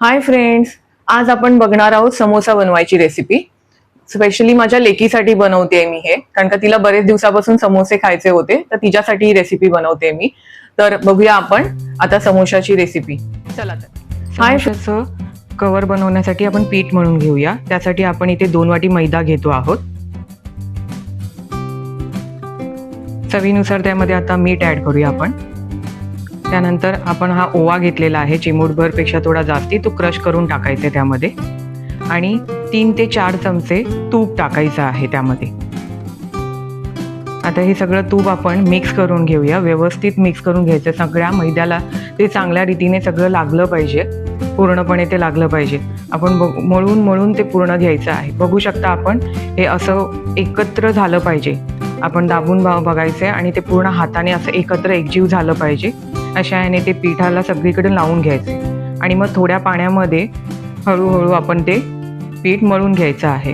Hi friends, आज आपण बघणार आहोत समोसा बनवायची रेसिपी. स्पेशली माझ्या लेकीसाठी बनवते मी हे, कारण का तिला बरेच दिवसापासून समोसे खायचे होते, तर तिच्यासाठी ही रेसिपी बनवते मी. तर बघूया आपण आता समोसाची रेसिपी. चला तर समोसाचं कवर बनवण्यासाठी आपण पीठ मळून घेऊया. त्यासाठी आपण इथे 2 वाटी मैदा घेतो आहोत. चवीनुसार त्यामध्ये आता मीठ ऍड करूया आपण. त्यानंतर आपण हा ओवा घेतलेला आहे, चिमूटभर पेक्षा थोडा जास्ती, तो क्रश करून टाकायचा त्यामध्ये. आणि 3 ते 4 चमचे तूप टाकायचं आहे त्यामध्ये. आता हे सगळं तूप आपण मिक्स करून घेऊया. व्यवस्थित मिक्स करून घ्यायचं. सगळ्या मैद्याला ते चांगल्या रीतीने सगळं लागलं पाहिजे, पूर्णपणे ते लागलं पाहिजे. आपण मळून मळून ते पूर्ण घ्यायचं आहे. बघू शकता आपण, हे असं एकत्र झालं पाहिजे. आपण दाबून बघायचंय आणि ते पूर्ण हाताने असं एकत्र एकजीव झालं पाहिजे. अशा याने ते पिठाला सगळीकडे लावून घ्यायचे आणि मग थोड्या पाण्यामध्ये हळूहळू आपण ते पीठ मळून घ्यायचं आहे.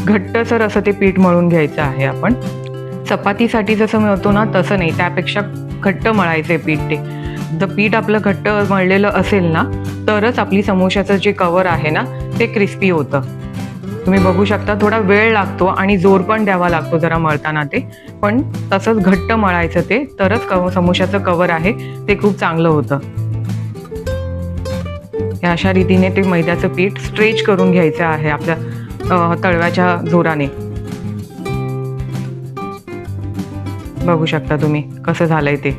घट्टसर असं ते पीठ मळून घ्यायचं आहे. आपण चपातीसाठी जसं मळतो ना तसं नाही, त्यापेक्षा घट्ट मळायचं आहे पीठ. ते पीठ आपलं घट्ट मळलेलं असेल ना तरच आपली समोशाचं जे कवर आहे ना ते क्रिस्पी होतं. तुम्ही बघू शकता, थोडा वेळ लागतो आणि जोर पण द्यावा लागतो जरा मळताना ते, पण तसंच घट्ट मळायचं ते, तरच समोशाचं कवर आहे ते खूप चांगलं होतं. अशा रीतीने ते मैद्याचं पीठ स्ट्रेच करून घ्यायचं आहे आपल्या तळव्याच्या जोराने. बघू शकता तुम्ही कसं झालंय ते.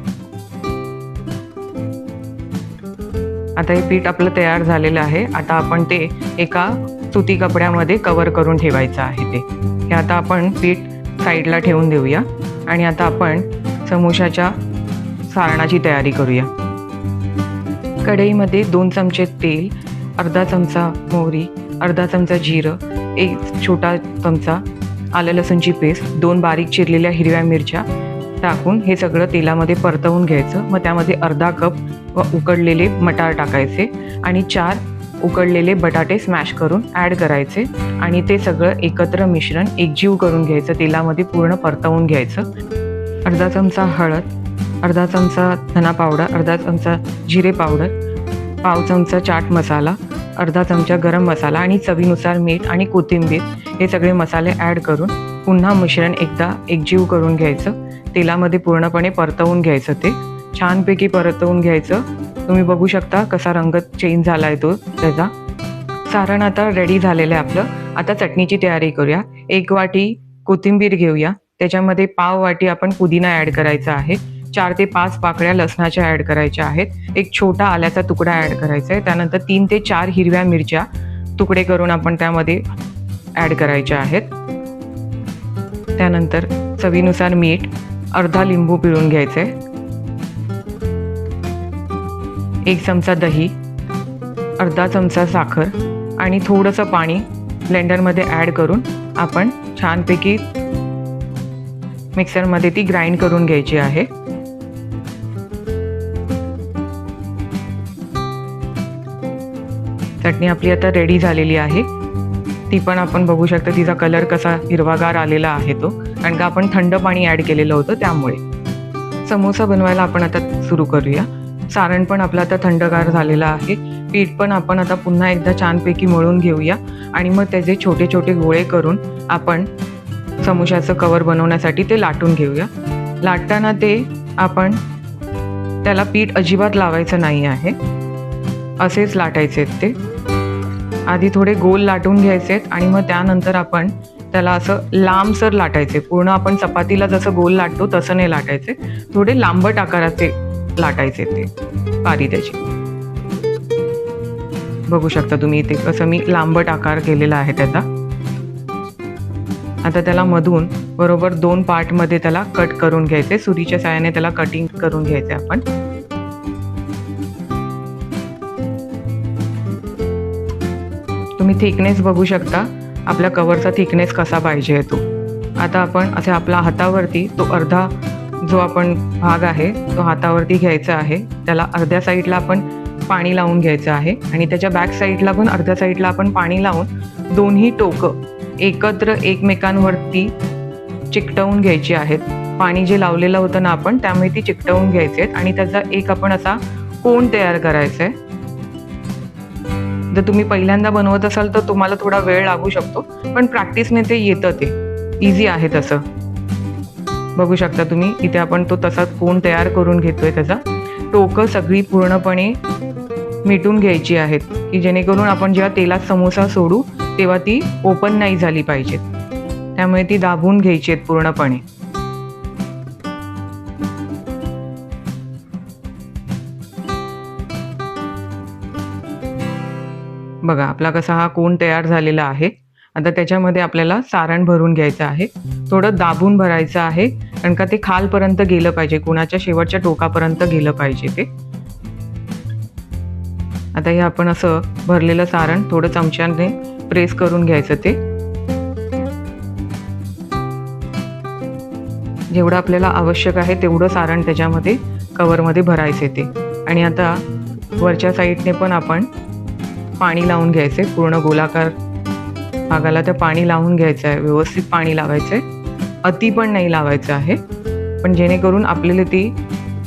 आता हे पीठ आपलं तयार झालेलं आहे. आता आपण ते एका सुती कपड्यामध्ये कव्हर करून ठेवायचं आहे. हे आता आपण पीठ साईडला ठेवून देऊया आणि आता आपण समोशाच्या सारणाची तयारी करूया. कढईमध्ये 2 चमचे तेल, अर्धा चमचा मोहरी, अर्धा चमचा जिरं, 1 छोटा चमचा आलं लसूणची पेस्ट, 2 बारीक चिरलेल्या हिरव्या मिरच्या टाकून हे सगळं तेलामध्ये परतवून घ्यायचं. मग त्यामध्ये अर्धा कप उकडलेले मटार टाकायचे आणि 4 उकडलेले बटाटे स्मॅश करून ॲड करायचे आणि ते सगळं एकत्र मिश्रण एकजीव करून घ्यायचं, तेलामध्ये पूर्ण परतवून घ्यायचं. अर्धा चमचा हळद, अर्धा चमचा धना पावडर, अर्धा चमचा जिरे पावडर, पाव चमचा चाट मसाला, अर्धा चमचा गरम मसाला आणि चवीनुसार मीठ आणि कोथिंबीर हे सगळे मसाले ॲड करून पुन्हा मिश्रण एकदा एकजीव करून घ्यायचं. तेलामध्ये पूर्णपणे परतवून घ्यायचं. ते छानपैकी परतवून घ्यायचं. तुम्ही बघू शकता कसा रंग चेंज झाला आहे तो त्याचा. सारण आता रेडी झालेलं आहे आपलं. आता चटणीची तयारी करूया. 1 वाटी कोथिंबीर घेऊया. त्याच्यामध्ये पाव वाटी आपण पुदिना ॲड करायचा आहे. 4 ते 5 पाकळ्या लसणाच्या ॲड करायच्या आहेत. 1 छोटा आल्याचा तुकडा ॲड करायचा आहे. त्यानंतर 3 ते 4 हिरव्या मिरच्या तुकडे करून आपण त्यामध्ये ॲड करायच्या आहेत. त्यानंतर चवीनुसार मीठ, अर्धा लिंबू पिळून घ्यायचे, 1 चमचा दही, अर्धा चमचा साखर आणि थोडंसं पाणी ब्लेंडरमध्ये ॲड करून आपण छानपैकी मिक्सरमध्ये ती ग्राइंड करून घ्यायची आहे. चटणी आपली आता रेडी झालेली आहे. ती पण आपण बघू शकता, तिचा कलर कसा हिरवागार आलेला आहे तो, कारण का आपण थंड पाणी ॲड केलेलं होतं त्यामुळे. समोसा बनवायला आपण आता सुरू करूया. सारण पण आपलं आता थंडगार झालेलं आहे. पीठ पण आपण आता पुन्हा एकदा छानपैकी मळून घेऊया आणि मग त्याचे छोटे छोटे गोळे करून आपण समोशाचं कवर बनवण्यासाठी ते लाटून घेऊया. लाटताना ते आपण त्याला पीठ अजिबात लावायचं नाही आहे, असेच लाटायचे आहेत ते. आधी थोडे गोल लाटून घ्यायचे आणि मग त्यानंतर आपण त्याला असं लांबसर लाटायचे. पूर्ण आपण चपातीला जसं गोल लाटतो तसं नाही लाटायचे, थोडे लांबट आकाराचे लाटायचे ते पारी त्याची. बघू शकता तुम्ही इथे कसं मी लांबट आकार केलेला आहे त्याचा. आता त्याला मधून बरोबर 2 पार्टमध्ये त्याला कट करून घ्यायचे. सुरीच्या साहाय्याने त्याला कटिंग करून घ्यायचे आपण. तुम्ही थिकनेस बघू शकता, आपल्या कवरचा थिकनेस कसा पाहिजे तो. आता आपण असे आपल्या हातावरती तो अर्धा जो आपण भाग आहे तो हातावरती घ्यायचा आहे. त्याला अर्ध्या साईडला आपण पाणी लावून घ्यायचं आहे आणि त्याच्या बॅक साईडला पण अर्ध्या साईडला आपण पाणी लावून दोन्ही टोकं एकत्र एकमेकांवरती चिकटवून घ्यायची आहेत. पाणी जे लावलेलं होतं ना आपण, त्यामुळे ती चिकटवून घ्यायची आहेत आणि त्याचा एक आपण असा कोन तयार करायचा आहे. जर तुम्ही पहिल्यांदा बनवत असाल तर तुम्हाला थोडा वेळ लागू शकतो, पण प्रॅक्टिसने ते येतं, ते इझी आहे तसं. बघू शकता तुम्ही इथे आपण तो तसाच कोन तयार करून घेतोय. त्याचा टोकं सगळी पूर्णपणे मिटून घ्यायची आहेत, की जेणेकरून आपण जेव्हा तेलात समोसा सोडू तेव्हा ती ओपन नाही झाली पाहिजेत. त्यामुळे ती दाबून घ्यायची आहेत पूर्णपणे. बघा आपला कसा हा कोन तयार झालेला आहे. आता त्याच्यामध्ये आपल्याला सारण भरून घ्यायचं आहे. थोडं दाबून भरायचं आहे, कारण का ते खालपर्यंत गेलं पाहिजे, कोणाच्या शेवटच्या टोकापर्यंत गेलं पाहिजे ते. आता हे आपण असं भरलेलं सारण थोडं चमच्याने प्रेस करून घ्यायचं. ते जेवढं आपल्याला आवश्यक आहे तेवढं सारण त्याच्यामध्ये कवरमध्ये भरायचे ते. आणि आता वरच्या साईडने पण आपण पाणी लावून घ्यायचे. पूर्ण गोलाकार भागाला ते पाणी लावून घ्यायचं आहे. व्यवस्थित पाणी लावायचं आहे, अति पण नाही लावायचं आहे, पण जेणेकरून आपल्याला ती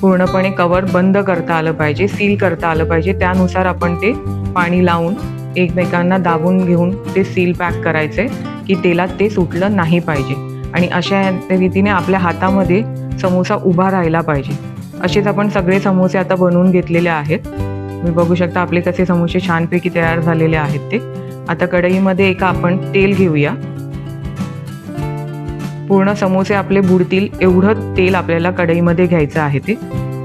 पूर्णपणे कवर बंद करता आलं पाहिजे, सील करता आलं पाहिजे. त्यानुसार आपण ते पाणी लावून एकमेकांना दाबून घेऊन ते सील पॅक करायचे, की तेलात ते सुटलं नाही पाहिजे. आणि अशा रीतीने आपल्या हातामध्ये समोसा उभा राहिला पाहिजे. असेच आपण सगळे समोसे आता बनवून घेतलेले आहेत. तुम्ही बघू शकता आपले कसे समोसे छानपैकी तयार झालेले आहेत ते. आता कढईमध्ये एका आपण तेल घेऊया. पूर्ण समोसे आपले बुडतील एवढं तेल आपल्याला कढईमध्ये घ्यायचं आहे. ते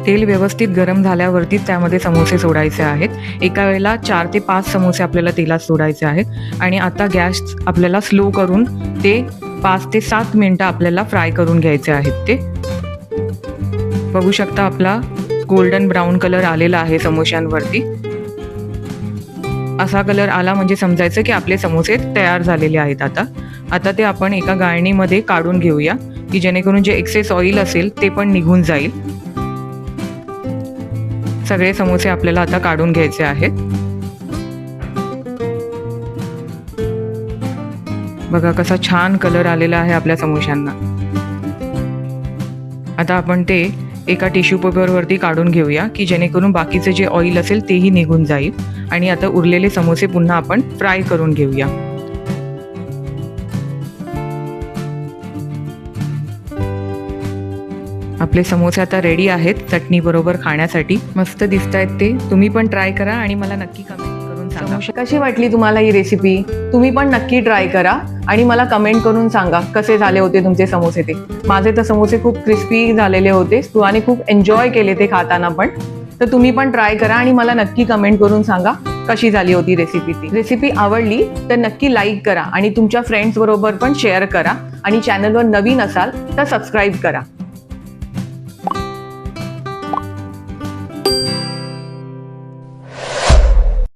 तेल व्यवस्थित गरम झाल्यावरतीच त्यामध्ये समोसे सोडायचे आहेत. एका वेळेला 4 ते 5 समोसे आपल्याला तेलात सोडायचे आहेत. आणि आता गॅस आपल्याला स्लो करून ते 5 ते 7 मिनिटं आपल्याला फ्राय करून घ्यायचे आहेत. ते बघू शकता आपला गोल्डन ब्राऊन कलर आलेला आहे समोश्यांवरती. असा कलर आला म्हणजे समजायचं की आपले समोसे तयार झालेले आहेत. आता ते आपण एका गाळणीमध्ये काढून घेऊया, की जेणेकरून जे एक्सेस ऑइल असेल ते पण निघून जाईल. सगळे समोसे आपल्याला आता काढून घ्यायचे आहेत. बघा कसा छान कलर आलेला आहे आपल्या समोश्यांना. आता आपण ते एका टिश्यू पेपरवरती काढून घेऊया, की जेणेकरून बाकीचे जे ऑइल असेल तेही निघून जाईल. आणि आता उरलेले समोसे पुन्हा आपण फ्राय करून घेऊया. आपले समोसे आता रेडी आहेत चटणी बरोबर खाण्यासाठी. मस्त दिसत आहेत ते. तुम्ही पण ट्राय करा आणि मला नक्की कमेंट करून सांगा कशी वाटली तुम्हाला ही रेसिपी. तुम्ही पण नक्की ट्राय करा आणि मला कमेंट करून सांगा कसे झाले होते तुमचे समोसे. ते माझे तर समोसे खूप क्रिस्पी झालेले होते आणि खूप एन्जॉय केले ते खाताना पण. तर तुम्ही पण ट्राय करा आणि मला नक्की कमेंट करून सांगा कशी झाली होती रेसिपी. ती रेसिपी आवडली तर नक्की लाईक करा आणि तुमच्या फ्रेंड्स बरोबर पण शेअर करा. आणि चॅनलवर नवीन असाल तर सबस्क्राईब करा.